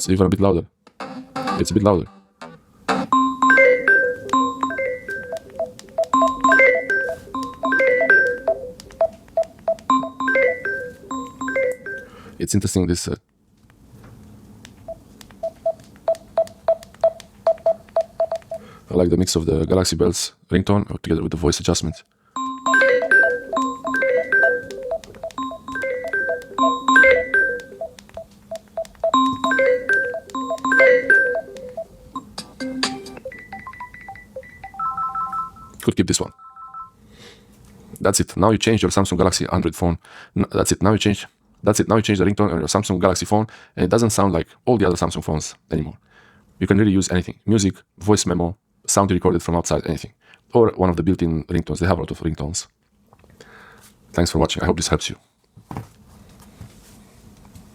It's even a bit louder. It's a bit louder. It's interesting, this I like the mix of the Galaxy Bells ringtone together with the voice adjustment. Could keep this one. That's it. Now you change your Samsung Galaxy Android phone. That's it. Now you change the ringtone on your Samsung Galaxy phone, and it doesn't sound like all the other Samsung phones anymore. You can really use anything: music, voice memo, sound you recorded from outside, anything, or one of the built-in ringtones. They have a lot of ringtones. Thanks for watching. I hope this helps you.